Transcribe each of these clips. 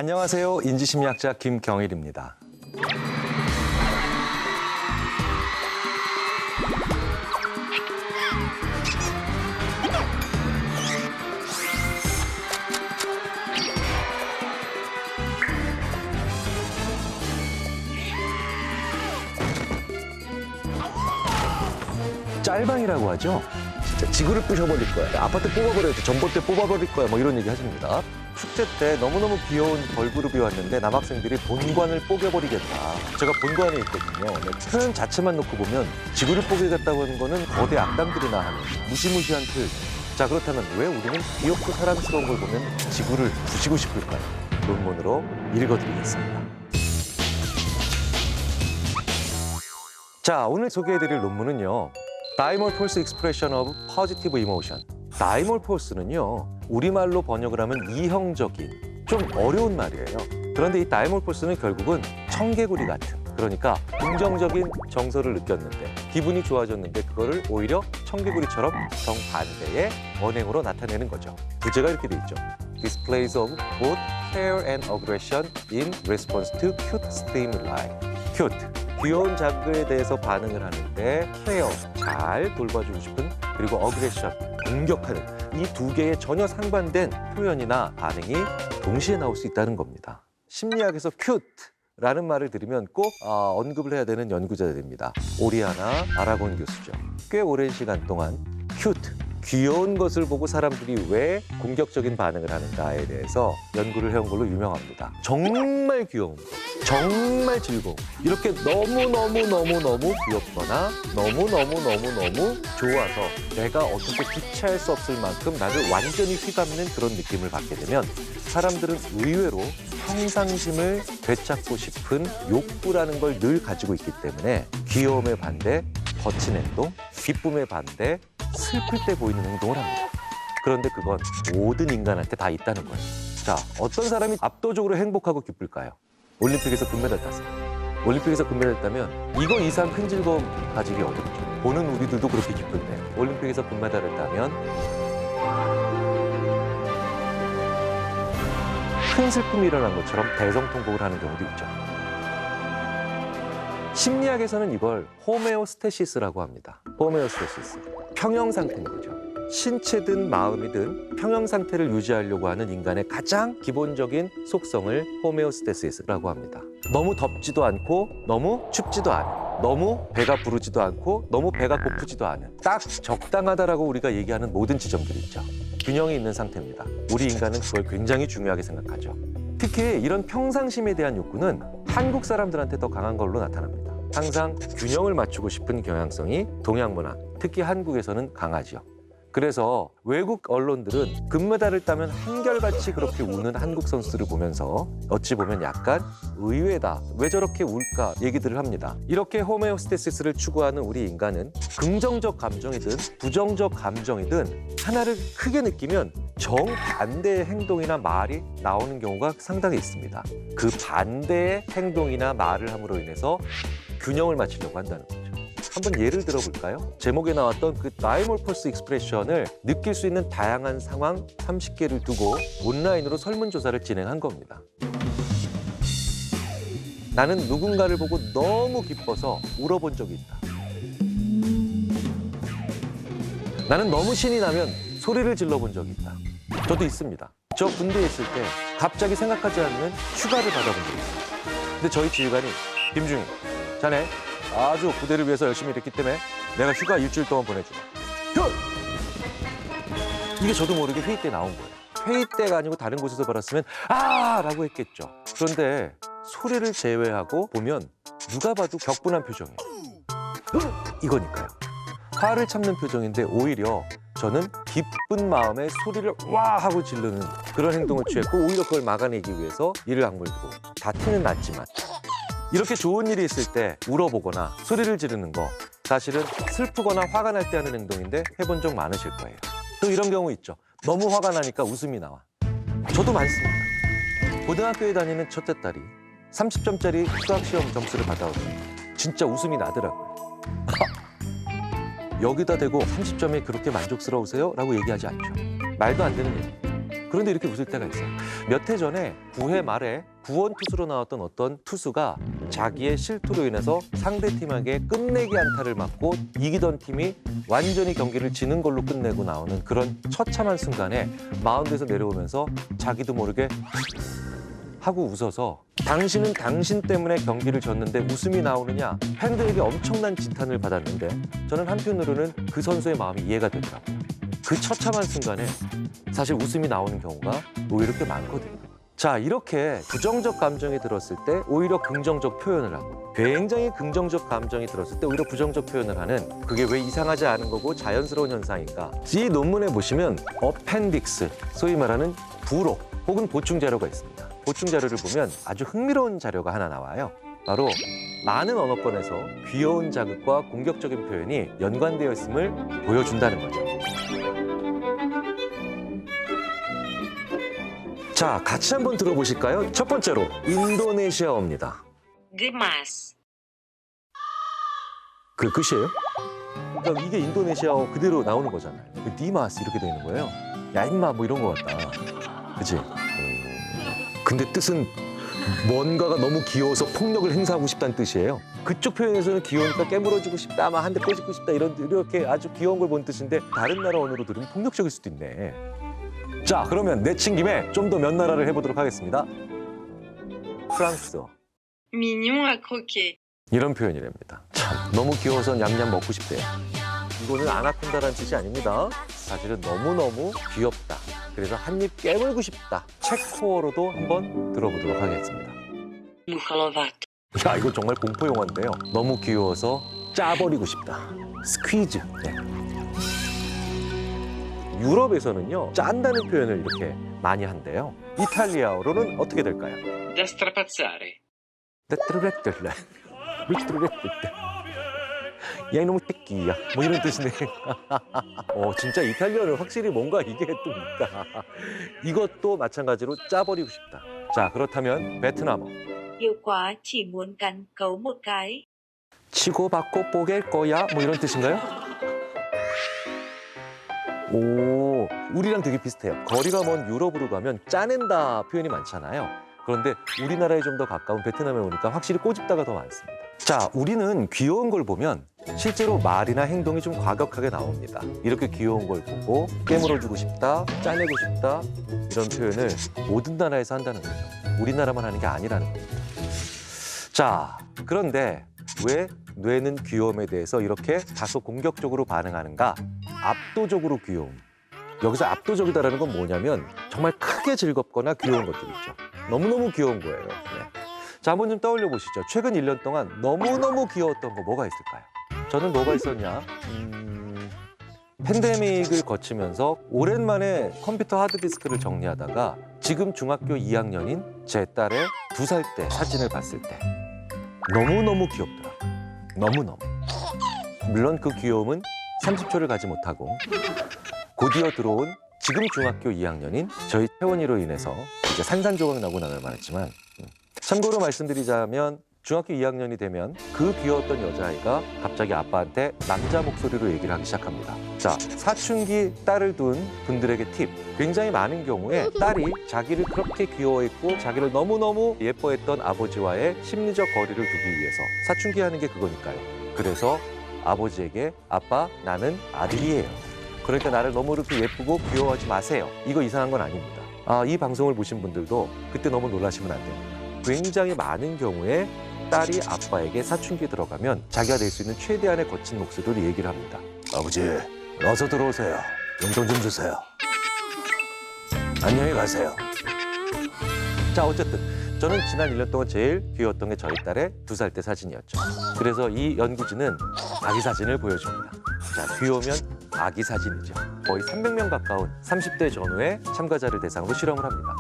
안녕하세요. 인지심리학자 김경일입니다. 짤방이라고 하죠. 진짜 지구를 부셔버릴 거야. 아파트 뽑아버려야 돼. 전봇대 뽑아버릴 거야. 뭐 이런 얘기 하십니다. 축제 때 너무너무 귀여운 걸그룹이 왔는데 남학생들이 본관을 뽀개버리겠다. 제가 본관에 있거든요. 표현 자체만 놓고 보면 지구를 뽀개겠다고 하는 거는 거대 악당들이나 하는 무시무시한 표현. 자, 그렇다면 왜 우리는 귀엽고 사랑스러운 걸 보면 지구를 부시고 싶을까요? 논문으로 읽어드리겠습니다. 자, 오늘 소개해드릴 논문은요. Diamorphous Expression of Positive Emotion. 다이몰포스는요, 우리말로 번역을 하면 이형적인, 좀 어려운 말이에요. 그런데 이 다이몰포스는 결국은 청개구리 같은, 그러니까 긍정적인 정서를 느꼈는데 기분이 좋아졌는데 그거를 오히려 청개구리처럼 정반대의 언행으로 나타내는 거죠. 부제가 이렇게 돼 있죠. Displays of both care and aggression in response to cute stimuli. Cute, 귀여운 자극에 대해서 반응을 하는데 care, 잘 돌봐주고 싶은, 그리고 aggression, 공격하는, 이 두 개의 전혀 상반된 표현이나 반응이 동시에 나올 수 있다는 겁니다. 심리학에서 cute라는 말을 들으면 꼭 언급을 해야 되는 연구자들입니다. 오리아나 아라곤 교수죠. 꽤 오랜 시간 동안 cute, 귀여운 것을 보고 사람들이 왜 공격적인 반응을 하는가에 대해서 연구를 해온 걸로 유명합니다. 정말 귀여운 거, 정말 즐거운 거, 이렇게 너무너무 귀엽거나 너무 좋아서 내가 어떻게 주체할 수 없을 만큼 나를 완전히 휘감는 그런 느낌을 받게 되면 사람들은 의외로 평상심을 되찾고 싶은 욕구라는 걸 늘 가지고 있기 때문에 귀여움의 반대, 거친 행동, 기쁨의 반대, 슬플 때 보이는 행동을 합니다. 그런데 그건 모든 인간한테 다 있다는 거예요. 자, 어떤 사람이 압도적으로 행복하고 기쁠까요? 올림픽에서 금메달 땄어요. 올림픽에서 금메달 따면 이거 이상 큰 즐거움 가지기 어렵죠. 보는 우리들도 그렇게 기쁜데 올림픽에서 금메달을 따면 큰 슬픔이 일어난 것처럼 대성통곡을 하는 경우도 있죠. 심리학에서는 이걸 호메오스테시스라고 합니다. 호메오스테시스. 평형 상태인 거죠. 신체든 마음이든 평형 상태를 유지하려고 하는 인간의 가장 기본적인 속성을 호메오스테시스라고 합니다. 너무 덥지도 않고 너무 춥지도 않은, 너무 배가 부르지도 않고 너무 배가 고프지도 않은, 딱 적당하다라고 우리가 얘기하는 모든 지점들이 있죠. 균형이 있는 상태입니다. 우리 인간은 그걸 굉장히 중요하게 생각하죠. 특히 이런 평상심에 대한 욕구는 한국 사람들한테 더 강한 걸로 나타납니다. 항상 균형을 맞추고 싶은 경향성이 동양 문화, 특히 한국에서는 강하죠. 그래서 외국 언론들은 금메달을 따면 한결같이 그렇게 우는 한국 선수들을 보면서 어찌 보면 약간 의외다, 왜 저렇게 울까 얘기들을 합니다. 이렇게 호메오스테시스를 추구하는 우리 인간은 긍정적 감정이든 부정적 감정이든 하나를 크게 느끼면 정반대의 행동이나 말이 나오는 경우가 상당히 있습니다. 그 반대의 행동이나 말을 함으로 인해서 균형을 맞추려고 한다는 거죠. 한번 예를 들어볼까요? 제목에 나왔던 그 다이몰포스 익스프레션을 느낄 수 있는 다양한 상황 30개를 두고 온라인으로 설문조사를 진행한 겁니다. 나는 누군가를 보고 너무 기뻐서 울어본 적이 있다. 나는 너무 신이 나면 소리를 질러본 적이 있다. 저도 있습니다. 저 군대에 있을 때 갑자기 생각하지 않으면 휴가를 받아본 적이 있어요. 근데 저희 지휘관이 김중희, 자네 아주 부대를 위해서 열심히 일했기 때문에 내가 휴가 일주일 동안 보내주마. 이게 저도 모르게 회의 때 나온 거예요. 회의 때가 아니고 다른 곳에서 받았으면 아! 라고 했겠죠. 그런데 소리를 제외하고 보면 누가 봐도 격분한 표정이에요. 이거니까요. 화를 참는 표정인데 오히려 저는 기쁜 마음에 소리를 와 하고 지르는 그런 행동을 취했고 오히려 그걸 막아내기 위해서 이를 악물고 다 티는 났지만 이렇게 좋은 일이 있을 때 울어보거나 소리를 지르는 거 사실은 슬프거나 화가 날 때 하는 행동인데 해본 적 많으실 거예요. 또 이런 경우 있죠. 너무 화가 나니까 웃음이 나와. 저도 많습니다. 고등학교에 다니는 첫째 딸이 30점짜리 수학시험 점수를 받아오더니 진짜 웃음이 나더라고요. 여기다 대고 30점에 그렇게 만족스러우세요? 라고 얘기하지 않죠. 말도 안 되는 얘기. 그런데 이렇게 웃을 때가 있어요. 몇 해 전에 9회 말에 구원 투수로 나왔던 어떤 투수가 자기의 실투로 인해서 상대팀에게 끝내기 안타를 맞고 이기던 팀이 완전히 경기를 지는 걸로 끝내고 나오는 그런 처참한 순간에 마운드에서 내려오면서 자기도 모르게 하고 웃어서 당신은 당신 때문에 경기를 졌는데 웃음이 나오느냐, 팬들에게 엄청난 지탄을 받았는데 저는 한편으로는 그 선수의 마음이 이해가 되더라고요. 그 처참한 순간에 사실 웃음이 나오는 경우가 오히려 꽤 많거든요. 자, 이렇게 부정적 감정이 들었을 때 오히려 긍정적 표현을 하고, 굉장히 긍정적 감정이 들었을 때 오히려 부정적 표현을 하는, 그게 왜 이상하지 않은 거고 자연스러운 현상인가? 이 논문에 보시면 어펜딕스, 소위 말하는 부록 혹은 보충 자료가 있습니다. 보충 자료를 보면 아주 흥미로운 자료가 하나 나와요. 바로 많은 언어권에서 귀여운 자극과 공격적인 표현이 연관되어 있음을 보여준다는 거죠. 자, 같이 한번 들어보실까요? 첫 번째로 인도네시아어입니다. Gemas. 그 끝이에요? 그러니까 이게 인도네시아어 그대로 나오는 거잖아요. 디마스 이렇게 돼 있는 거예요. 야 임마 뭐 이런 거 같다. 그치? 근데 뜻은 뭔가가 너무 귀여워서 폭력을 행사하고 싶다는 뜻이에요. 그쪽 표현에서는 귀여우니까 깨물어주고 싶다, 막 한 대 꼬집고 싶다 이렇게 아주 귀여운 걸 본 뜻인데 다른 나라 언어로 들으면 폭력적일 수도 있네. 자, 그러면 내친 김에 좀 더 몇 나라를 해보도록 하겠습니다. 프랑스어. Mignon à croquer. 이런 표현이랍니다. 참, 너무 귀여워서 냠냠 먹고 싶대요. 이거는 아나콘다라는 뜻이 아닙니다. 사실은 너무너무 귀엽다. 그래서 한 입 깨물고 싶다. 체코어로도 한번 들어보도록 하겠습니다. Mouchalovat. 야, 이거 정말 공포 영화인데요. 너무 귀여워서 짜버리고 싶다. 스퀴즈. 네. 유럽에서는요, 짠다는 표현을 이렇게 많이 한대요. 이탈리아어로는 어떻게 될까요? Da strapazzare. 야, 이놈의 새끼야. 뭐 이런 뜻이네. 진짜 이탈리아는 확실히 뭔가 이게 또 있다. 이것도 마찬가지로 짜버리고 싶다. 자, 그렇다면 베트남어. Hiệu quả chỉ muốn cắn cấu một cái. 치고받고 뽀갤 거야? 뭐 이런 뜻인가요? 오, 우리랑 되게 비슷해요. 거리가 먼 유럽으로 가면 짜낸다 표현이 많잖아요. 그런데 우리나라에 좀 더 가까운 베트남에 오니까 확실히 꼬집다가 더 많습니다. 자, 우리는 귀여운 걸 보면 실제로 말이나 행동이 좀 과격하게 나옵니다. 이렇게 귀여운 걸 보고 깨물어주고 싶다, 짜내고 싶다 이런 표현을 모든 나라에서 한다는 거죠. 우리나라만 하는 게 아니라는 겁니다. 자, 그런데 왜 뇌는 귀여움에 대해서 이렇게 다소 공격적으로 반응하는가? 압도적으로 귀여움. 여기서 압도적이다라는 건 뭐냐면 정말 크게 즐겁거나 귀여운 것들이 있죠. 너무너무 귀여운 거예요. 네. 자, 한번 좀 떠올려 보시죠. 최근 1년 동안 너무너무 귀여웠던 거 뭐가 있을까요? 저는 뭐가 있었냐? 팬데믹을 거치면서 오랜만에 컴퓨터 하드디스크를 정리하다가 지금 중학교 2학년인 제 딸의 2살 때 사진을 봤을 때 너무너무 귀엽더라고요. 너무너무. 물론 그 귀여움은 30초를 가지 못하고 곧이어 들어온 지금 중학교 2학년인 저희 태원이로 인해서 이제 산산조각 나고 나날 만했지만, 참고로 말씀드리자면 중학교 2학년이 되면 그 귀여웠던 여자아이가 갑자기 아빠한테 남자 목소리로 얘기를 하기 시작합니다. 자, 사춘기 딸을 둔 분들에게 팁. 굉장히 많은 경우에 딸이 자기를 그렇게 귀여워했고 자기를 너무너무 예뻐했던 아버지와의 심리적 거리를 두기 위해서, 사춘기 하는 게 그거니까요. 그래서 아버지에게 아빠, 나는 아들이에요. 그러니까 나를 너무 이렇게 예쁘고 귀여워하지 마세요. 이거 이상한 건 아닙니다. 이 방송을 보신 분들도 그때 너무 놀라시면 안 됩니다. 굉장히 많은 경우에 딸이 아빠에게 사춘기에 들어가면 자기가 낼 수 있는 최대한의 거친 목소리로 얘기를 합니다. 아버지, 어서 들어오세요. 용돈 좀 주세요. 안녕히 가세요. 자, 어쨌든 저는 지난 1년 동안 제일 귀여웠던 게 저희 딸의 2살 때 사진이었죠. 그래서 이 연구진은 아기 사진을 보여줍니다. 자, 귀여우면 아기 사진이죠. 거의 300명 가까운 30대 전후의 참가자를 대상으로 실험을 합니다.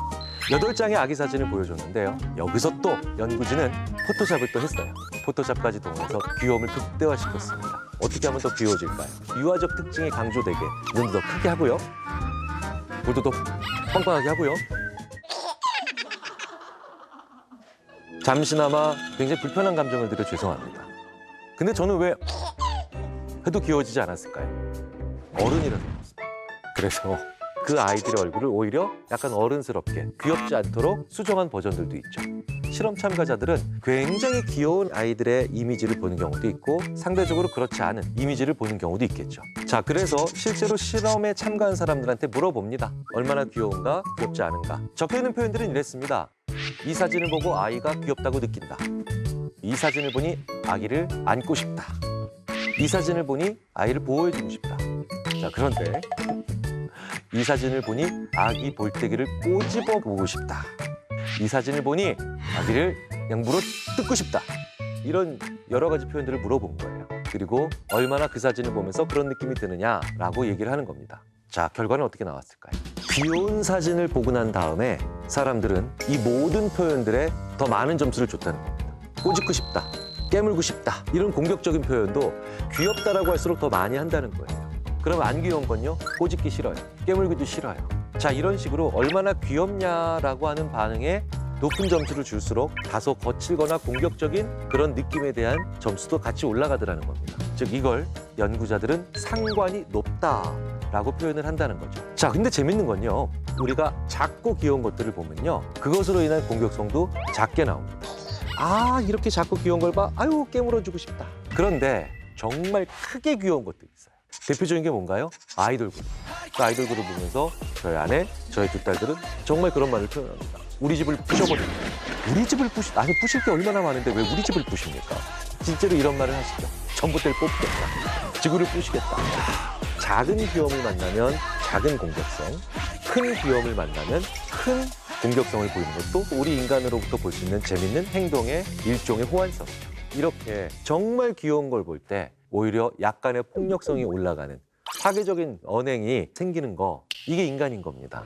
8장의 아기 사진을 보여줬는데요. 여기서 또 연구진은 포토샵을 또 했어요. 포토샵까지 동원해서 귀여움을 극대화시켰습니다. 어떻게 하면 더 귀여워질까요? 유아적 특징이 강조되게 눈도 더 크게 하고요. 볼도 더 뻥뻥하게 하고요. 잠시나마 굉장히 불편한 감정을 드려 죄송합니다. 근데 저는 왜 해도 귀여워지지 않았을까요? 어른이라서 그렇습니다. 그래서 그 아이들의 얼굴을 오히려 약간 어른스럽게 귀엽지 않도록 수정한 버전들도 있죠. 실험 참가자들은 굉장히 귀여운 아이들의 이미지를 보는 경우도 있고 상대적으로 그렇지 않은 이미지를 보는 경우도 있겠죠. 자, 그래서 실제로 실험에 참가한 사람들한테 물어봅니다. 얼마나 귀여운가, 귀엽지 않은가. 적혀있는 표현들은 이랬습니다. 이 사진을 보고 아이가 귀엽다고 느낀다. 이 사진을 보니 아기를 안고 싶다. 이 사진을 보니 아이를 보호해주고 싶다. 자, 그런데 이 사진을 보니 아기 볼때기를 꼬집어 보고 싶다. 이 사진을 보니 아기를 그냥 물어 뜯고 싶다. 이런 여러 가지 표현들을 물어본 거예요. 그리고 얼마나 그 사진을 보면서 그런 느낌이 드느냐라고 얘기를 하는 겁니다. 자, 결과는 어떻게 나왔을까요? 귀여운 사진을 보고 난 다음에 사람들은 이 모든 표현들에 더 많은 점수를 줬다는 겁니다. 꼬집고 싶다, 깨물고 싶다 이런 공격적인 표현도 귀엽다라고 할수록 더 많이 한다는 거예요. 그럼 안 귀여운 건요? 꼬집기 싫어요, 깨물기도 싫어요. 자, 이런 식으로 얼마나 귀엽냐라고 하는 반응에 높은 점수를 줄수록 다소 거칠거나 공격적인 그런 느낌에 대한 점수도 같이 올라가더라는 겁니다. 즉 이걸 연구자들은 상관이 높다라고 표현을 한다는 거죠. 자, 근데 재밌는 건요. 우리가 작고 귀여운 것들을 보면요. 그것으로 인한 공격성도 작게 나옵니다. 아, 이렇게 작고 귀여운 걸 봐. 아유, 깨물어주고 싶다. 그런데 정말 크게 귀여운 것들이 있어요. 대표적인 게 뭔가요? 아이돌 그룹. 그 아이돌 그룹을 보면서 저희 아내, 저희 두 딸들은 정말 그런 말을 표현합니다. 우리 집을 부셔버린다. 우리 집을 아니 부실 게 얼마나 많은데 왜 우리 집을 부십니까? 실제로 이런 말을 하시죠. 전봇대를 뽑겠다. 지구를 부시겠다. 작은 귀여움을 만나면 작은 공격성, 큰 귀여움을 만나면 큰 공격성을 보이는 것도 우리 인간으로부터 볼 수 있는 재밌는 행동의 일종의 호환성이죠. 이렇게 정말 귀여운 걸 볼 때 오히려 약간의 폭력성이 올라가는 파괴적인 언행이 생기는 거, 이게 인간인 겁니다.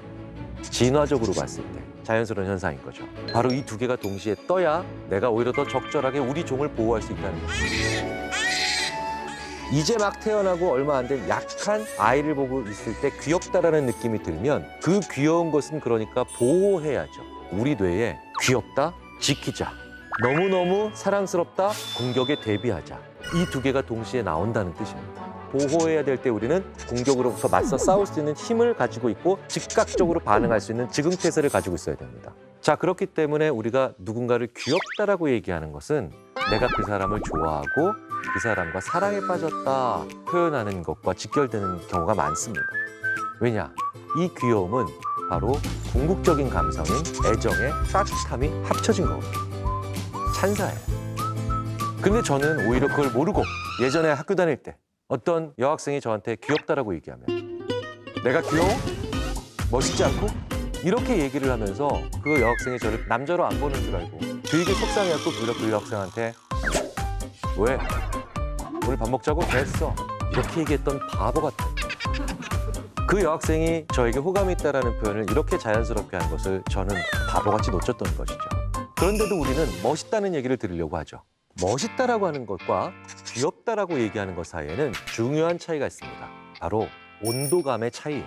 진화적으로 봤을 때 자연스러운 현상인 거죠. 바로 이 두 개가 동시에 떠야 내가 오히려 더 적절하게 우리 종을 보호할 수 있다는 거죠. 이제 막 태어나고 얼마 안 된 약한 아이를 보고 있을 때 귀엽다라는 느낌이 들면 그 귀여운 것은 그러니까 보호해야죠. 우리 뇌에 귀엽다, 지키자, 너무너무 사랑스럽다, 공격에 대비하자. 이 두 개가 동시에 나온다는 뜻입니다. 보호해야 될 때 우리는 공격으로부터 맞서 싸울 수 있는 힘을 가지고 있고 즉각적으로 반응할 수 있는 즉응태세를 가지고 있어야 됩니다. 자, 그렇기 때문에 우리가 누군가를 귀엽다라고 얘기하는 것은 내가 그 사람을 좋아하고 그 사람과 사랑에 빠졌다 표현하는 것과 직결되는 경우가 많습니다. 왜냐? 이 귀여움은 바로 궁극적인 감성인 애정의 따뜻함이 합쳐진 거거든요. 찬사예요. 근데 저는 오히려 그걸 모르고 예전에 학교 다닐 때 어떤 여학생이 저한테 귀엽다라고 얘기하면 내가 귀여워? 멋있지 않고? 이렇게 얘기를 하면서 그 여학생이 저를 남자로 안 보는 줄 알고 되게 속상해갖고 그 여학생한테 왜? 오늘 밥 먹자고? 됐어. 이렇게 얘기했던 바보 같아요. 그 여학생이 저에게 호감이 있다는 표현을 이렇게 자연스럽게 한 것을 저는 바보같이 놓쳤던 것이죠. 그런데도 우리는 멋있다는 얘기를 들으려고 하죠. 멋있다라고 하는 것과 귀엽다라고 얘기하는 것 사이에는 중요한 차이가 있습니다. 바로 온도감의 차이예요.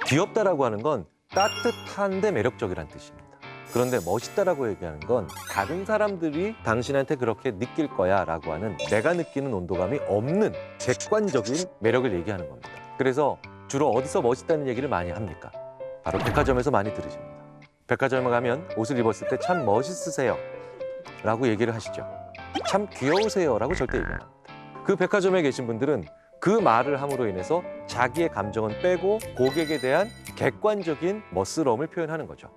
귀엽다라고 하는 건 따뜻한데 매력적이란 뜻입니다. 그런데 멋있다라고 얘기하는 건 다른 사람들이 당신한테 그렇게 느낄 거야 라고 하는 내가 느끼는 온도감이 없는 객관적인 매력을 얘기하는 겁니다. 그래서 주로 어디서 멋있다는 얘기를 많이 합니까? 바로 백화점에서 많이 들으십니다. 백화점에 가면 옷을 입었을 때 참 멋있으세요 라고 얘기를 하시죠. 참 귀여우세요 라고 절대 얘기 안 합니다. 그 백화점에 계신 분들은 그 말을 함으로 인해서 자기의 감정은 빼고 고객에 대한 객관적인 멋스러움을 표현하는 거죠.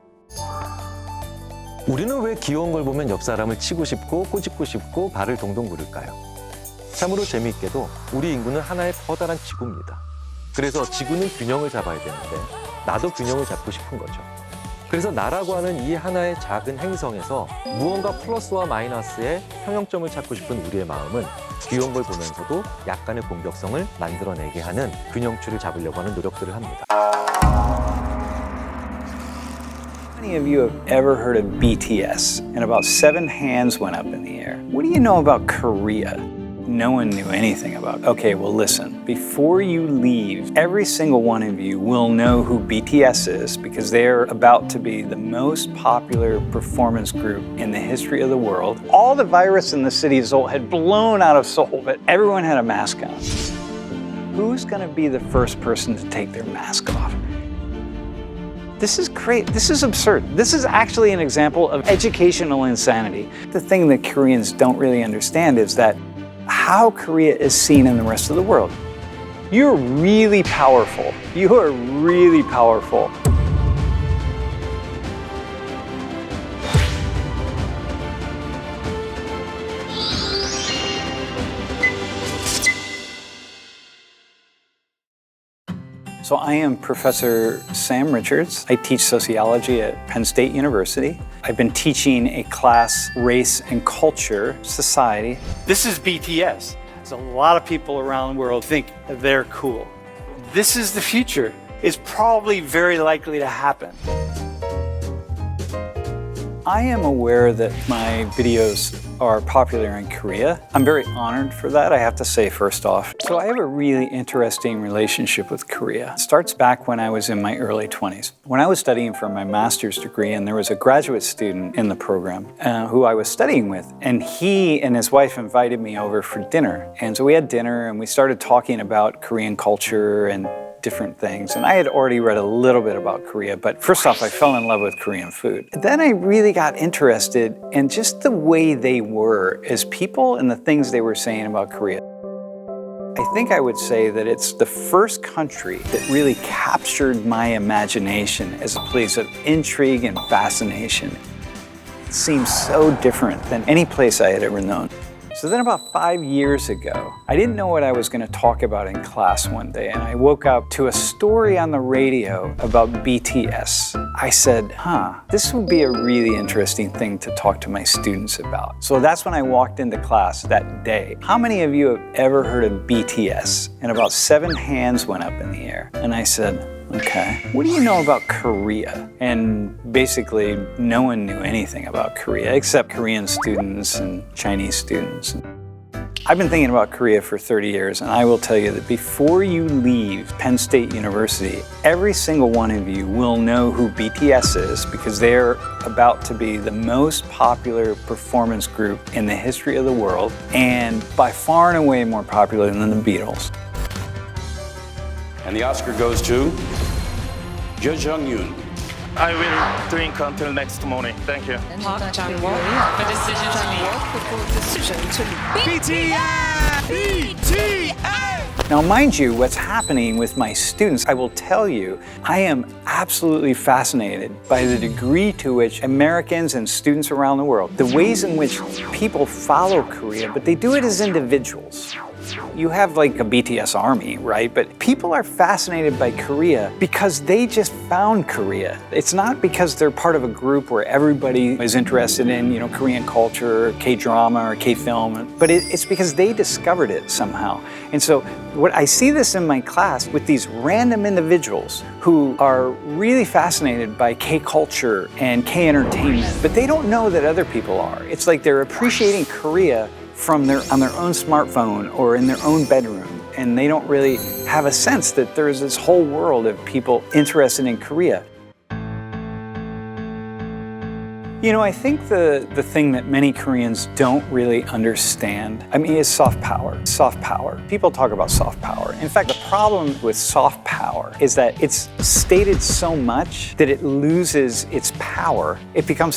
우리는 왜 귀여운 걸 보면 옆 사람을 치고 싶고 꼬집고 싶고 발을 동동 구를까요? 참으로 재미있게도 우리 인구는 하나의 커다란 지구입니다. 그래서 지구는 균형을 잡아야 되는데 나도 균형을 잡고 싶은 거죠. 그래서 나라고 하는 이 하나의 작은 행성에서 무언가 플러스와 마이너스의 평형점을 찾고 싶은 우리의 마음은 귀여운 걸 보면서도 약간의 공격성을 만들어내게 하는 균형추를 잡으려고 하는 노력들을 합니다. How many of you have ever heard of BTS? And about 7 hands went up in the air. What do you know about Korea? No one knew anything about. Okay, well listen, before you leave, every single one of you will know who BTS is because they're about to be the most popular performance group in the history of the world. All the virus in the city of Seoul had blown out of Seoul, but everyone had a mask on. Who's gonna be the first person to take their mask off? This is great. This is absurd. This is actually an example of educational insanity. The thing that Koreans don't really understand is that how Korea is seen in the rest of the world. You're really powerful. You are really powerful. So I am Professor Sam Richards. I teach sociology at Penn State University. I've been teaching a class, Race and Culture Society. This is BTS. There's a lot of people around the world think they're cool. This is the future. It's probably very likely to happen. I am aware that my videos are popular in Korea. I'm very honored for that, I have to say first off. So I have a really interesting relationship with Korea. It starts back when I was in my early 20s. When I was studying for my master's degree, and there was a graduate student in the program who I was studying with, and he and his wife invited me over for dinner. And so we had dinner and we started talking about Korean culture and different things. And I had already read a little bit about Korea, but first off, I fell in love with Korean food. Then I really got interested in just the way they were as people and the things they were saying about Korea. I think I would say that it's the first country that really captured my imagination as a place of intrigue and fascination. It seems so different than any place I had ever known. So then about 5 years ago, I didn't know what I was going to talk about in class one day, and I woke up to a story on the radio about BTS. I said, this would be a really interesting thing to talk to my students about. So that's when I walked into class that day. How many of you have ever heard of BTS? And about 7 hands went up in the air. And I said, okay, what do you know about Korea? And basically, no one knew anything about Korea except Korean students and Chinese students. I've been thinking about Korea for 30 years, and I will tell you that before you leave Penn State University, every single one of you will know who BTS is because they're about to be the most popular performance group in the history of the world, and by far and away more popular than the Beatles. And the Oscar goes to Jo Jung-yoon. I will drink until next morning. Thank you. Park Chan-wook, the decision to leave. Now, mind you, what's happening with my students, I will tell you, I am absolutely fascinated by the degree to which Americans and students around the world, the ways in which people follow Korea, but they do it as individuals. You have like a BTS army, right? But people are fascinated by Korea because they just found Korea. It's not because they're part of a group where everybody is interested in, Korean culture, or K-drama, or K-film, but it's because they discovered it somehow. And so I see this in my class with these random individuals who are really fascinated by K-culture and K-entertainment, but they don't know that other people are. It's like they're appreciating Korea on their own smartphone or in their own bedroom, and they don't really have a sense that there's this whole world of people interested in Korea. I think the thing that many Koreans don't really understand, is soft power. Soft power. People talk about soft power. In fact, the problem with soft power is that it's stated so much that it loses its power. It becomes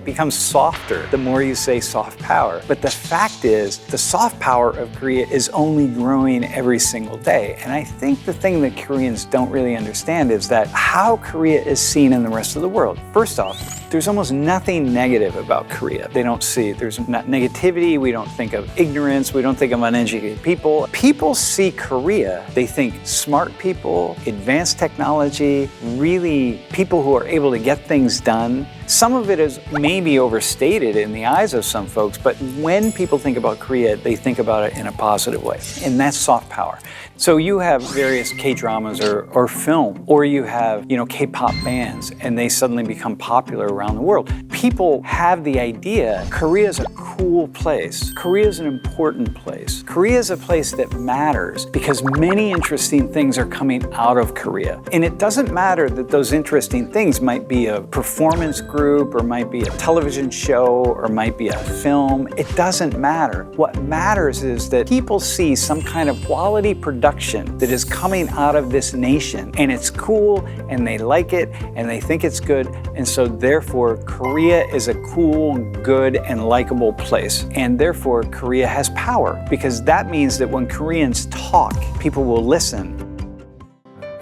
becomes softer the more you say soft power. But the fact is, the soft power of Korea is only growing every single day. And I think the thing that Koreans don't really understand is that how Korea is seen in the rest of the world. First off, there's almost nothing negative about Korea. There's not negativity, we don't think of ignorance, we don't think of uneducated people. People see Korea, they think smart people, advanced technology, really people who are able to get things done. Some of it is maybe overstated in the eyes of some folks, but when people think about Korea, they think about it in a positive way, and that's soft power. So you have various K-dramas or film, or you have, K-pop bands, and they suddenly become popular around the world. People have the idea Korea is a cool place. Korea is an important place. Korea is a place that matters because many interesting things are coming out of Korea. And it doesn't matter that those interesting things might be a performance group, or might be a television show, or might be a film. It doesn't matter. What matters is that people see some kind of quality production production that is coming out of this nation. And it's cool, and they like it, and they think it's good. And so therefore, Korea is a cool, good, and likable place. And therefore, Korea has power, because that means that when Koreans talk, people will listen.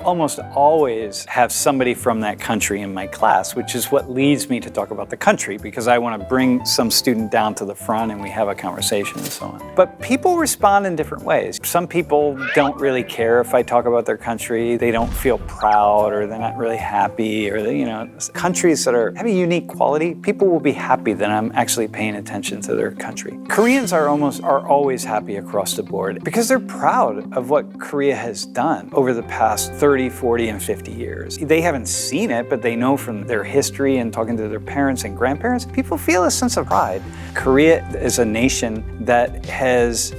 Almost always have somebody from that country in my class, which is what leads me to talk about the country, because I want to bring some student down to the front and we have a conversation and so on. But people respond in different ways. Some people don't really care if I talk about their country. They don't feel proud, or they're not really happy, or countries that have a unique quality, people will be happy that I'm actually paying attention to their country. Koreans are always happy across the board because they're proud of what Korea has done over the past 30, 40, and 50 years. They haven't seen it, but they know from their history and talking to their parents and grandparents, people feel a sense of pride. Korea is a nation that has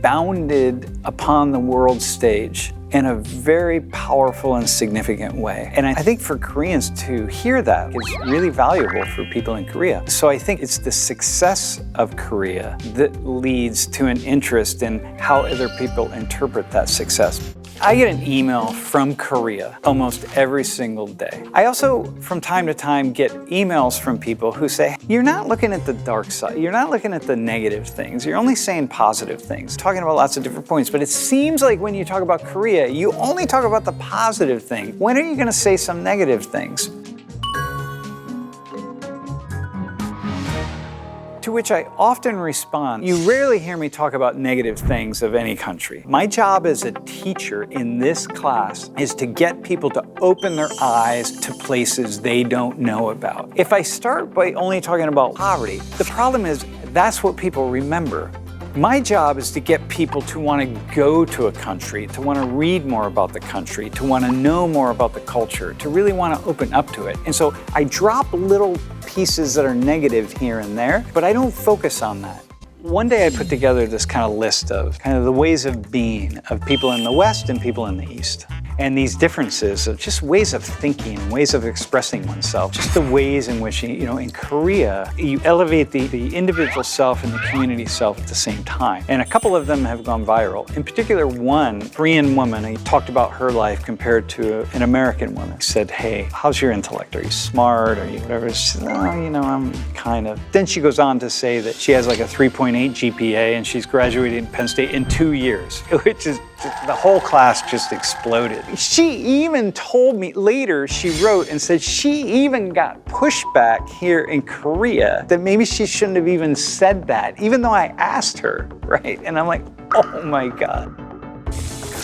bounded upon the world stage in a very powerful and significant way. And I think for Koreans to hear that is really valuable for people in Korea. So I think it's the success of Korea that leads to an interest in how other people interpret that success. I get an email from Korea almost every single day. I also, from time to time, get emails from people who say, you're not looking at the dark side, you're not looking at the negative things, you're only saying positive things, talking about lots of different points, but it seems like when you talk about Korea, you only talk about the positive thing. When are you going to say some negative things? To which I often respond, you rarely hear me talk about negative things of any country. My job as a teacher in this class is to get people to open their eyes to places they don't know about. If I start by only talking about poverty, the problem is that's what people remember. My job is to get people to want to go to a country, to want to read more about the country, to want to know more about the culture, to really want to open up to it. And so I drop little pieces that are negative here and there, but I don't focus on that. One day I put together this kind of list of the ways of being of people in the West and people in the East. And these differences of just ways of thinking, ways of expressing oneself, just the ways in which, in Korea, you elevate the individual self and the community self at the same time. And a couple of them have gone viral. In particular, one Korean woman, I talked about her life compared to an American woman. I said, hey, how's your intellect? Are you smart? Are you whatever? She said, I'm kind of. Then she goes on to say that she has like a 3.8 GPA and she's graduating Penn State in 2 years, which is, the whole class just exploded. She even told me later, she wrote and said she even got pushback here in Korea that maybe she shouldn't have even said that, even though I asked her, right? And I'm like, oh my God.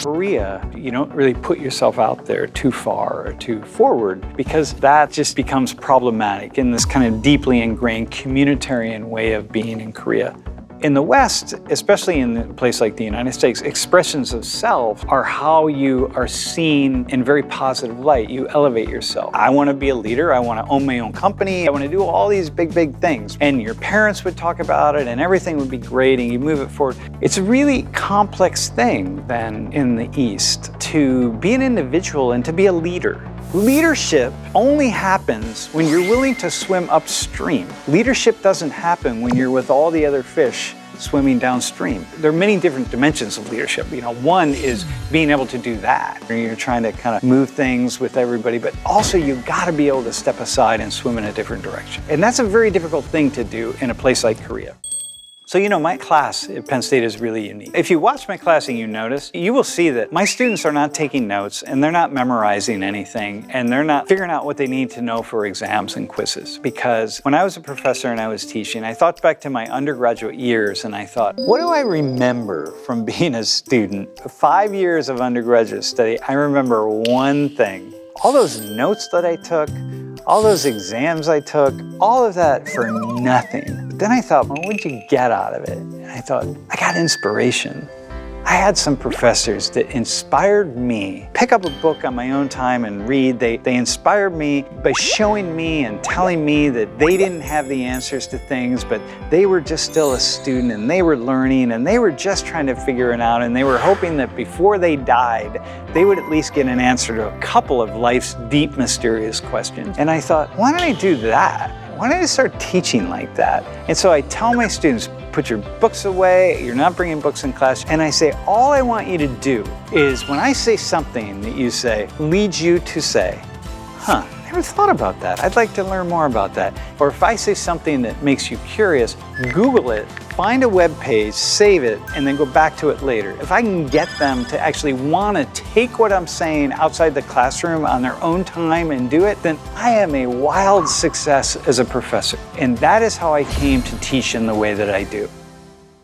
Korea, you don't really put yourself out there too far or too forward, because that just becomes problematic in this kind of deeply ingrained communitarian way of being in Korea. In the West, especially in a place like the United States, expressions of self are how you are seen in very positive light. You elevate yourself. I want to be a leader. I want to own my own company. I want to do all these big, big things. And your parents would talk about it and everything would be great and you move it forward. It's a really complex thing then in the East to be an individual and to be a leader. Leadership only happens when you're willing to swim upstream. Leadership doesn't happen when you're with all the other fish swimming downstream. There are many different dimensions of leadership. One is being able to do that. You're trying to kind of move things with everybody, but also you've got to be able to step aside and swim in a different direction. And that's a very difficult thing to do in a place like Korea. So, my class at Penn State is really unique. If you watch my class and you notice, you will see that my students are not taking notes and they're not memorizing anything and they're not figuring out what they need to know for exams and quizzes. Because when I was a professor and I was teaching, I thought back to my undergraduate years and I thought, what do I remember from being a student? 5 years of undergraduate study, I remember one thing. All those notes that I took, all those exams I took, all of that for nothing. But then I thought, well, what did you get out of it? And I thought, I got inspiration. I had some professors that inspired me. Pick up a book on my own time and read. They inspired me by showing me and telling me that they didn't have the answers to things, but they were just still a student and they were learning and they were just trying to figure it out, and they were hoping that before they died, they would at least get an answer to a couple of life's deep, mysterious questions. And I thought, why don't I do that? Why don't I start teaching like that? And so I tell my students, put your books away, you're not bringing books in class. And I say, all I want you to do is when I say something that you say, leads you to say, huh, never thought about that. I'd like to learn more about that. Or if I say something that makes you curious, Google it, find a web page, save it, and then go back to it later. If I can get them to actually want to take what I'm saying outside the classroom on their own time and do it, then I am a wild success as a professor. And that is how I came to teach in the way that I do.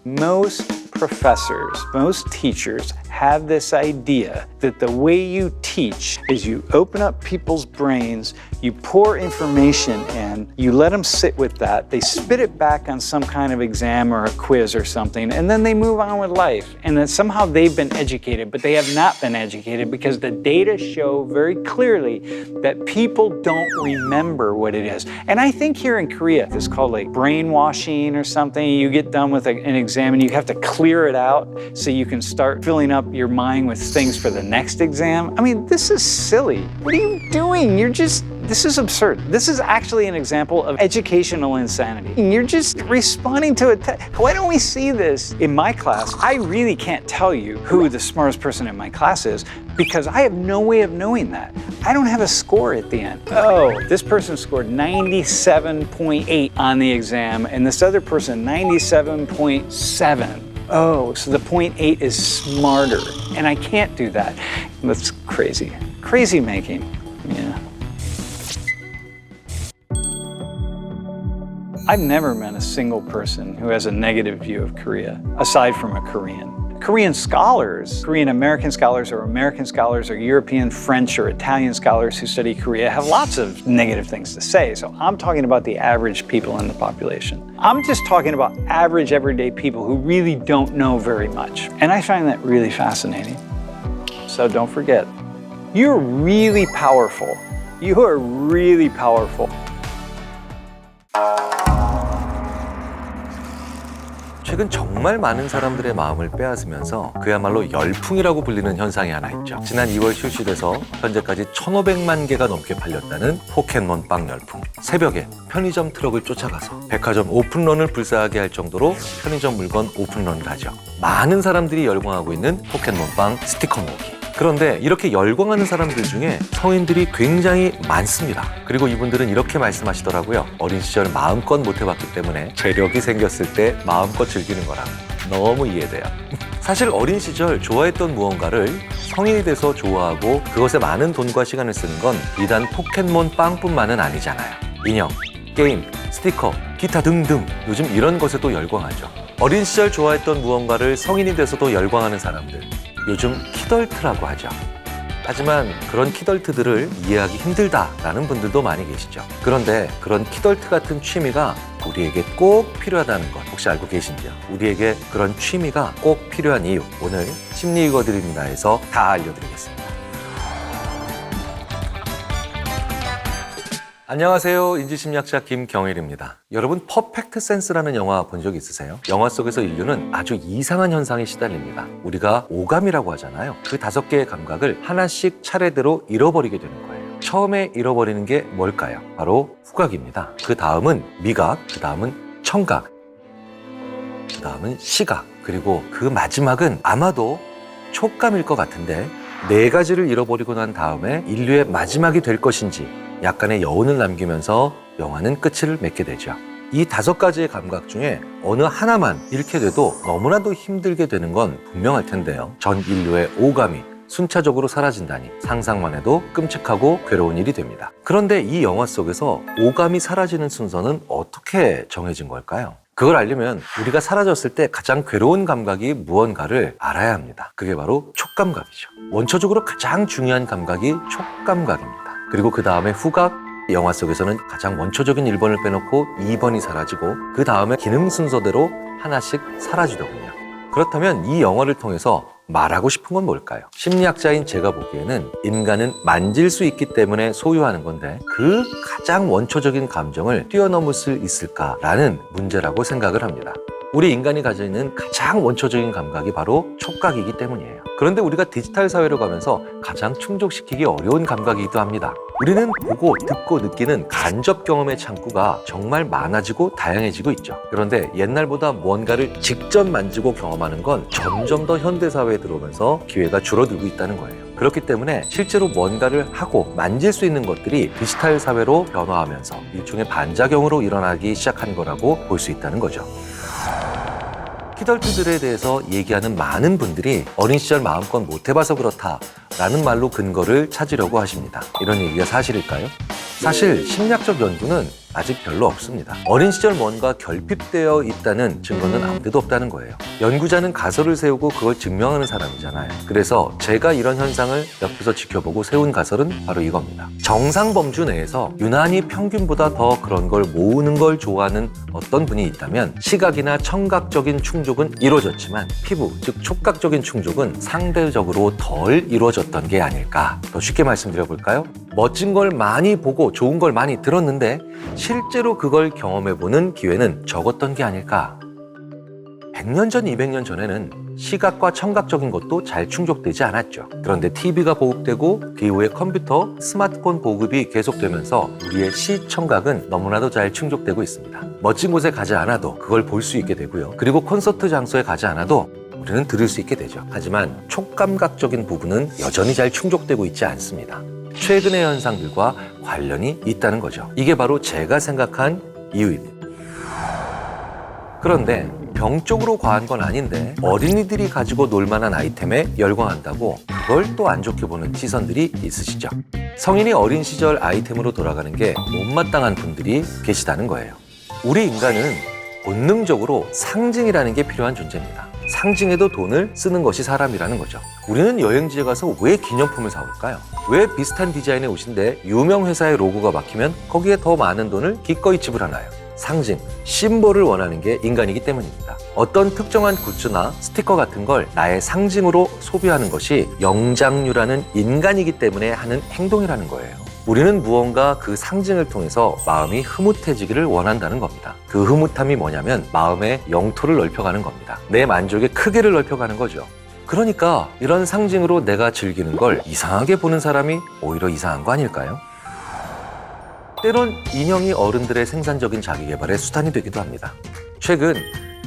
Most professors, most teachers have this idea that the way you teach is you open up people's brains, you pour information in, you let them sit with that, they spit it back on some kind of exam or a quiz or something, and then they move on with life. And then somehow they've been educated, but they have not been educated because the data show very clearly that people don't remember what it is. And I think here in Korea, it's called like brainwashing or something. You get done with an exam and you have to clear it out so you can start filling up your mind with things for the next exam. I mean, this is silly. What are you doing? This is absurd. This is actually an example of educational insanity. You're just responding to it. Why don't we see this in my class? I really can't tell you who the smartest person in my class is because I have no way of knowing that. I don't have a score at the end. Oh, this person scored 97.8 on the exam and this other person 97.7. Oh, so the 0.8 is smarter, and I can't do that. That's crazy. Crazy making, yeah. I've never met a single person who has a negative view of Korea, aside from a Korean. Korean scholars, Korean American scholars or European, French, or Italian scholars who study Korea have lots of negative things to say. So I'm talking about the average people in the population. I'm just talking about average, everyday people who really don't know very much. And I find that really fascinating. So don't forget, you're really powerful. You are really powerful. 최근 정말 많은 사람들의 마음을 빼앗으면서 그야말로 열풍이라고 불리는 현상이 하나 있죠. 지난 2월 출시돼서 현재까지 1,500만 개가 넘게 팔렸다는 포켓몬빵 열풍. 새벽에 편의점 트럭을 쫓아가서 백화점 오픈런을 불사하게 할 정도로 편의점 물건 오픈런을 하죠. 많은 사람들이 열광하고 있는 포켓몬빵 스티커 모으기. 그런데 이렇게 열광하는 사람들 중에 성인들이 굉장히 많습니다. 그리고 이분들은 이렇게 말씀하시더라고요. 어린 시절 마음껏 못 해봤기 때문에 재력이 생겼을 때 마음껏 즐기는 거라. 너무 이해돼요. 사실 어린 시절 좋아했던 무언가를 성인이 돼서 좋아하고 그것에 많은 돈과 시간을 쓰는 건 비단 포켓몬 빵뿐만은 아니잖아요. 인형, 게임, 스티커, 기타 등등 요즘 이런 것에도 열광하죠. 어린 시절 좋아했던 무언가를 성인이 돼서도 열광하는 사람들. 요즘 키덜트라고 하죠. 하지만 그런 키덜트들을 이해하기 힘들다라는 분들도 많이 계시죠. 그런데 그런 키덜트 같은 취미가 우리에게 꼭 필요하다는 것 혹시 알고 계신지요? 우리에게 그런 취미가 꼭 필요한 이유 오늘 심리 읽어드립니다에서 다 알려드리겠습니다. 안녕하세요. 인지심리학자 김경일입니다. 여러분 퍼펙트 센스라는 영화 본 적 있으세요? 영화 속에서 인류는 아주 이상한 현상에 시달립니다. 우리가 오감이라고 하잖아요. 그 5개의 감각을 하나씩 차례대로 잃어버리게 되는 거예요. 처음에 잃어버리는 게 뭘까요? 바로 후각입니다. 그 다음은 미각, 그 다음은 청각, 그 다음은 시각, 그리고 그 마지막은 아마도 촉감일 것 같은데 4가지를 잃어버리고 난 다음에 인류의 마지막이 될 것인지 약간의 여운을 남기면서 영화는 끝을 맺게 되죠. 이 5가지의 감각 중에 어느 하나만 잃게 돼도 너무나도 힘들게 되는 건 분명할 텐데요. 전 인류의 오감이 순차적으로 사라진다니 상상만 해도 끔찍하고 괴로운 일이 됩니다. 그런데 이 영화 속에서 오감이 사라지는 순서는 어떻게 정해진 걸까요? 그걸 알려면 우리가 사라졌을 때 가장 괴로운 감각이 무언가를 알아야 합니다. 그게 바로 촉감각이죠. 원초적으로 가장 중요한 감각이 촉감각입니다. 그리고 그 다음에 후각, 영화 속에서는 가장 원초적인 1번을 빼놓고 2번이 사라지고 그 다음에 기능 순서대로 하나씩 사라지더군요. 그렇다면 이 영화를 통해서 말하고 싶은 건 뭘까요? 심리학자인 제가 보기에는 인간은 만질 수 있기 때문에 소유하는 건데 그 가장 원초적인 감정을 뛰어넘을 수 있을까라는 문제라고 생각을 합니다. 우리 인간이 가지고 있는 가장 원초적인 감각이 바로 촉각이기 때문이에요. 그런데 우리가 디지털 사회로 가면서 가장 충족시키기 어려운 감각이기도 합니다. 우리는 보고, 듣고, 느끼는 간접 경험의 창구가 정말 많아지고 다양해지고 있죠. 그런데 옛날보다 뭔가를 직접 만지고 경험하는 건 점점 더 현대사회에 들어오면서 기회가 줄어들고 있다는 거예요. 그렇기 때문에 실제로 뭔가를 하고 만질 수 있는 것들이 디지털 사회로 변화하면서 일종의 반작용으로 일어나기 시작한 거라고 볼 수 있다는 거죠. 키덜트들에 대해서 얘기하는 많은 분들이 어린 시절 마음껏 못 해봐서 그렇다라는 말로 근거를 찾으려고 하십니다. 이런 얘기가 사실일까요? 사실 심리학적 연구는 아직 별로 없습니다. 어린 시절 뭔가 결핍되어 있다는 증거는 아무데도 없다는 거예요. 연구자는 가설을 세우고 그걸 증명하는 사람이잖아요. 그래서 제가 이런 현상을 옆에서 지켜보고 세운 가설은 바로 이겁니다. 정상 범주 내에서 유난히 평균보다 더 그런 걸 모으는 걸 좋아하는 어떤 분이 있다면 시각이나 청각적인 충족은 이루어졌지만 피부, 즉 촉각적인 충족은 상대적으로 덜 이루어졌던 게 아닐까. 더 쉽게 말씀드려볼까요? 멋진 걸 많이 보고 좋은 걸 많이 들었는데 실제로 그걸 경험해보는 기회는 적었던 게 아닐까. 100년 전, 200년 전에는 시각과 청각적인 것도 잘 충족되지 않았죠. 그런데 TV가 보급되고 그 이후에 컴퓨터, 스마트폰 보급이 계속되면서 우리의 시청각은 너무나도 잘 충족되고 있습니다. 멋진 곳에 가지 않아도 그걸 볼 수 있게 되고요. 그리고 콘서트 장소에 가지 않아도 우리는 들을 수 있게 되죠. 하지만 촉감각적인 부분은 여전히 잘 충족되고 있지 않습니다. 최근의 현상들과 관련이 있다는 거죠. 이게 바로 제가 생각한 이유입니다. 그런데 병적으로 과한 건 아닌데 어린이들이 가지고 놀만한 아이템에 열광한다고 그걸 또 안 좋게 보는 시선들이 있으시죠. 성인이 어린 시절 아이템으로 돌아가는 게 못마땅한 분들이 계시다는 거예요. 우리 인간은 본능적으로 상징이라는 게 필요한 존재입니다. 상징에도 돈을 쓰는 것이 사람이라는 거죠. 우리는 여행지에 가서 왜 기념품을 사올까요? 왜 비슷한 디자인의 옷인데 유명 회사의 로고가 박히면 거기에 더 많은 돈을 기꺼이 지불하나요? 상징, 심볼을 원하는 게 인간이기 때문입니다. 어떤 특정한 굿즈나 스티커 같은 걸 나의 상징으로 소비하는 것이 영장류라는 인간이기 때문에 하는 행동이라는 거예요. 우리는 무언가 그 상징을 통해서 마음이 흐뭇해지기를 원한다는 겁니다. 그 흐뭇함이 뭐냐면 마음의 영토를 넓혀가는 겁니다. 내 만족의 크기를 넓혀가는 거죠. 그러니까 이런 상징으로 내가 즐기는 걸 이상하게 보는 사람이 오히려 이상한 거 아닐까요? 때론 인형이 어른들의 생산적인 자기개발의 수단이 되기도 합니다. 최근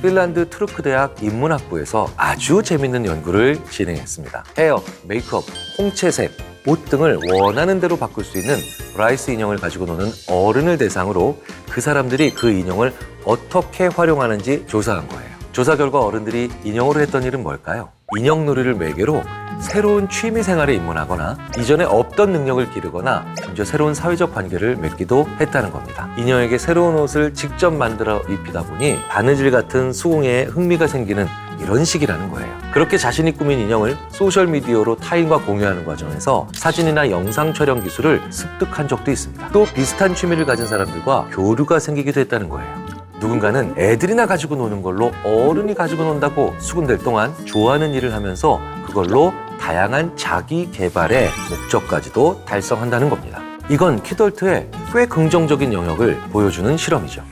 핀란드 투르크 대학 인문학부에서 아주 재밌는 연구를 진행했습니다. 헤어, 메이크업, 홍채색, 옷 등을 원하는 대로 바꿀 수 있는 브라이스 인형을 가지고 노는 어른을 대상으로 그 사람들이 그 인형을 어떻게 활용하는지 조사한 거예요. 조사 결과 어른들이 인형으로 했던 일은 뭘까요? 인형놀이를 매개로 새로운 취미 생활에 입문하거나 이전에 없던 능력을 기르거나 심지어 새로운 사회적 관계를 맺기도 했다는 겁니다. 인형에게 새로운 옷을 직접 만들어 입히다 보니 바느질 같은 수공예에 흥미가 생기는 이런 식이라는 거예요. 그렇게 자신이 꾸민 인형을 소셜미디어로 타인과 공유하는 과정에서 사진이나 영상 촬영 기술을 습득한 적도 있습니다. 또 비슷한 취미를 가진 사람들과 교류가 생기기도 했다는 거예요. 누군가는 애들이나 가지고 노는 걸로 어른이 가지고 논다고 수군될 동안 좋아하는 일을 하면서 그걸로 다양한 자기 개발의 목적까지도 달성한다는 겁니다. 이건 키덜트의 꽤 긍정적인 영역을 보여주는 실험이죠.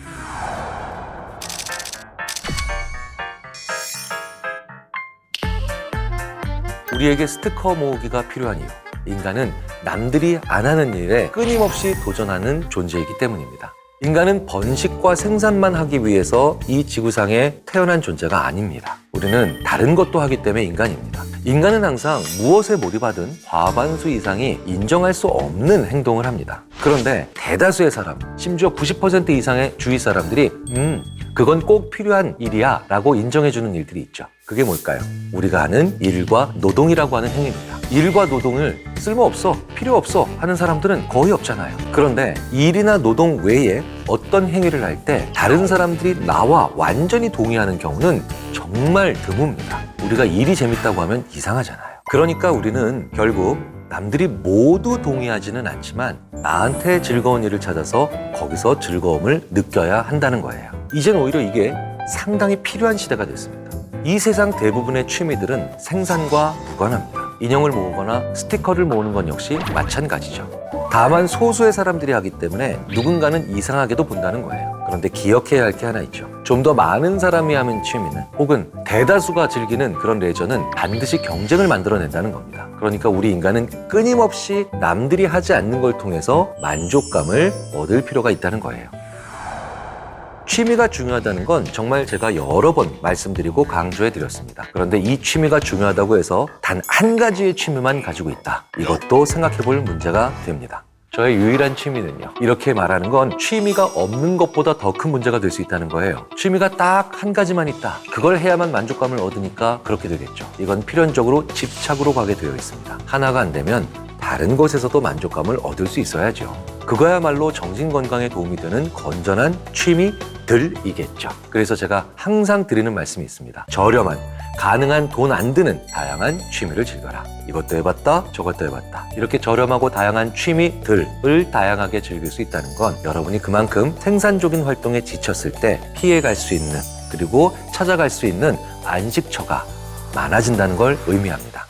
우리에게 스티커 모으기가 필요한 이유. 인간은 남들이 안 하는 일에 끊임없이 도전하는 존재이기 때문입니다. 인간은 번식과 생산만 하기 위해서 이 지구상에 태어난 존재가 아닙니다. 우리는 다른 것도 하기 때문에 인간입니다. 인간은 항상 무엇에 몰입하든 과반수 이상이 인정할 수 없는 행동을 합니다. 그런데 대다수의 사람, 심지어 90% 이상의 주위 사람들이 그건 꼭 필요한 일이야 라고 인정해주는 일들이 있죠. 그게 뭘까요? 우리가 하는 일과 노동이라고 하는 행위입니다. 일과 노동을 쓸모없어, 필요 없어 하는 사람들은 거의 없잖아요. 그런데 일이나 노동 외에 어떤 행위를 할 때 다른 사람들이 나와 완전히 동의하는 경우는 정말 드뭅니다. 우리가 일이 재밌다고 하면 이상하잖아요. 그러니까 우리는 결국 남들이 모두 동의하지는 않지만 나한테 즐거운 일을 찾아서 거기서 즐거움을 느껴야 한다는 거예요. 이젠 오히려 이게 상당히 필요한 시대가 됐습니다. 이 세상 대부분의 취미들은 생산과 무관합니다. 인형을 모으거나 스티커를 모으는 건 역시 마찬가지죠. 다만 소수의 사람들이 하기 때문에 누군가는 이상하게도 본다는 거예요. 그런데 기억해야 할 게 하나 있죠. 좀 더 많은 사람이 하는 취미는 혹은 대다수가 즐기는 그런 레저는 반드시 경쟁을 만들어낸다는 겁니다. 그러니까 우리 인간은 끊임없이 남들이 하지 않는 걸 통해서 만족감을 얻을 필요가 있다는 거예요. 취미가 중요하다는 건 정말 제가 여러 번 말씀드리고 강조해 드렸습니다. 그런데 이 취미가 중요하다고 해서 단 한 가지의 취미만 가지고 있다. 이것도 생각해 볼 문제가 됩니다. 저의 유일한 취미는요. 이렇게 말하는 건 취미가 없는 것보다 더 큰 문제가 될 수 있다는 거예요. 취미가 딱 한 가지만 있다. 그걸 해야만 만족감을 얻으니까 그렇게 되겠죠. 이건 필연적으로 집착으로 가게 되어 있습니다. 하나가 안 되면 다른 것에서도 만족감을 얻을 수 있어야죠. 그거야말로 정신건강에 도움이 되는 건전한 취미들이겠죠. 그래서 제가 항상 드리는 말씀이 있습니다. 저렴한, 가능한 돈 안 드는 다양한 취미를 즐겨라. 이것도 해봤다, 저것도 해봤다. 이렇게 저렴하고 다양한 취미들을 다양하게 즐길 수 있다는 건 여러분이 그만큼 생산적인 활동에 지쳤을 때 피해갈 수 있는, 그리고 찾아갈 수 있는 안식처가 많아진다는 걸 의미합니다.